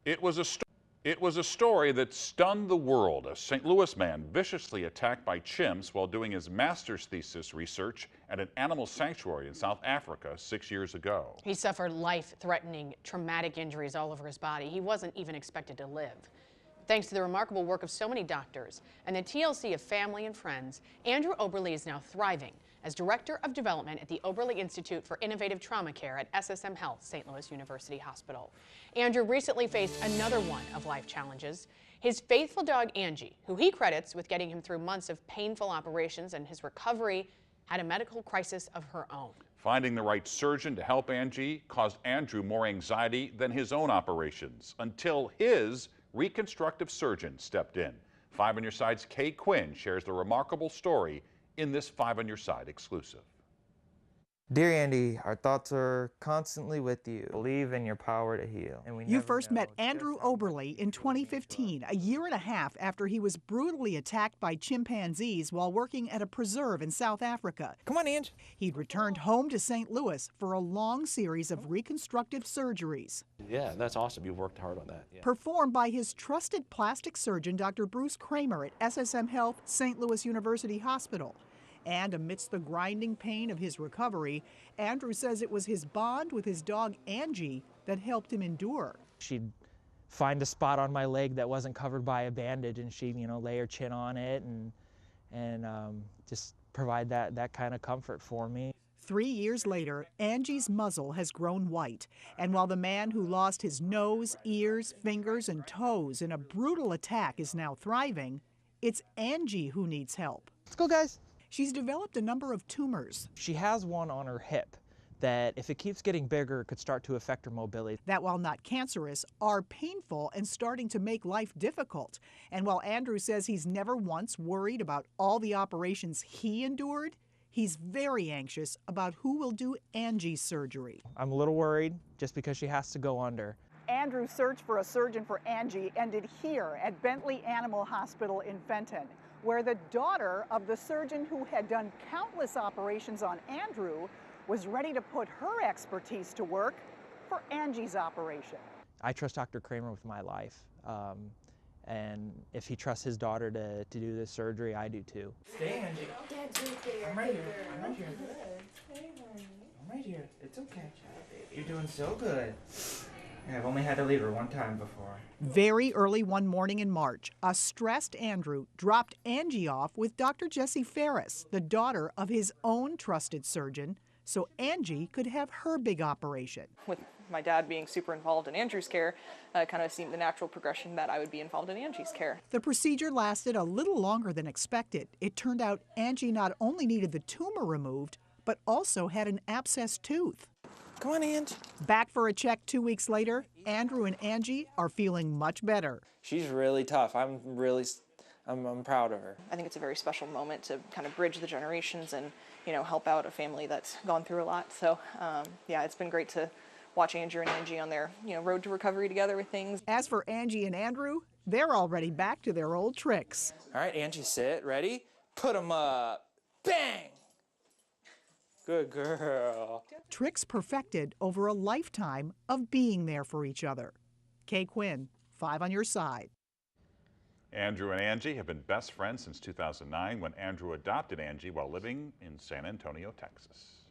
It was a story that stunned the world. A St. Louis man viciously attacked by chimps while doing his master's thesis research at an animal sanctuary in South Africa 6 years ago. He suffered life-threatening traumatic injuries all over his body. He wasn't even expected to live. Thanks to the remarkable work of so many doctors and the TLC of family and friends, Andrew Oberle is now thriving as Director of Development at the Oberle Institute for Innovative Trauma Care at SSM Health, St. Louis University Hospital. Andrew recently faced another one of life challenges. His faithful dog, Angie, who he credits with getting him through months of painful operations and his recovery, had a medical crisis of her own. Finding the right surgeon to help Angie caused Andrew more anxiety than his own operations until his reconstructive surgeon stepped in. 5 on Your Side's Kay Quinn shares the remarkable story in this 5 on Your Side exclusive. Dear Andy, our thoughts are constantly with you. Believe in your power to heal. You first met Andrew Oberle in 2015, a year and a half after he was brutally attacked by chimpanzees while working at a preserve in South Africa. Come on, Ange. He'd returned home to St. Louis for a long series of reconstructive surgeries. Yeah, that's awesome. You've worked hard on that. Yeah. Performed by his trusted plastic surgeon, Dr. Bruce Kraemer at SSM Health, St. Louis University Hospital. And amidst the grinding pain of his recovery, Andrew says it was his bond with his dog, Angie, that helped him endure. She'd find a spot on my leg that wasn't covered by a bandage, and she'd, lay her chin on it and just provide that kind of comfort for me. 3 years later, Angie's muzzle has grown white. And while the man who lost his nose, ears, fingers, and toes in a brutal attack is now thriving, it's Angie who needs help. Let's go, guys. She's developed a number of tumors. She has one on her hip that, if it keeps getting bigger, could start to affect her mobility. That, while not cancerous, are painful and starting to make life difficult. And while Andrew says he's never once worried about all the operations he endured, he's very anxious about who will do Angie's surgery. I'm a little worried just because she has to go under. Andrew's search for a surgeon for Angie ended here at Bentley Animal Hospital in Fenton, where the daughter of the surgeon who had done countless operations on Andrew was ready to put her expertise to work for Angie's operation. I trust Dr. Kraemer with my life, and if he trusts his daughter to do this surgery, I do too. Stay, Angie. I'm right here. I'm right here. I'm right here. It's okay. You're doing so good. I've only had to leave her one time before. Very early one morning in March, a stressed Andrew dropped Angie off with Dr. Jessie Farris, the daughter of his own trusted surgeon, so Angie could have her big operation. With my dad being super involved in Andrew's care, kind of seemed the natural progression that I would be involved in Angie's care. The procedure lasted a little longer than expected. It turned out Angie not only needed the tumor removed, but also had an abscessed tooth. Come on, Ange. Back for a check 2 weeks later, Andrew and Angie are feeling much better. She's really tough. I'm proud of her. I think it's a very special moment to kind of bridge the generations and, help out a family that's gone through a lot. So, yeah, it's been great to watch Andrew and Angie on their, road to recovery together with things. As for Angie and Andrew, they're already back to their old tricks. All right, Angie, sit. Ready? Put 'em up. Bang! Good girl. Tricks perfected over a lifetime of being there for each other. Kay Quinn, 5 on Your Side. Andrew and Angie have been best friends since 2009 when Andrew adopted Angie while living in San Antonio, Texas.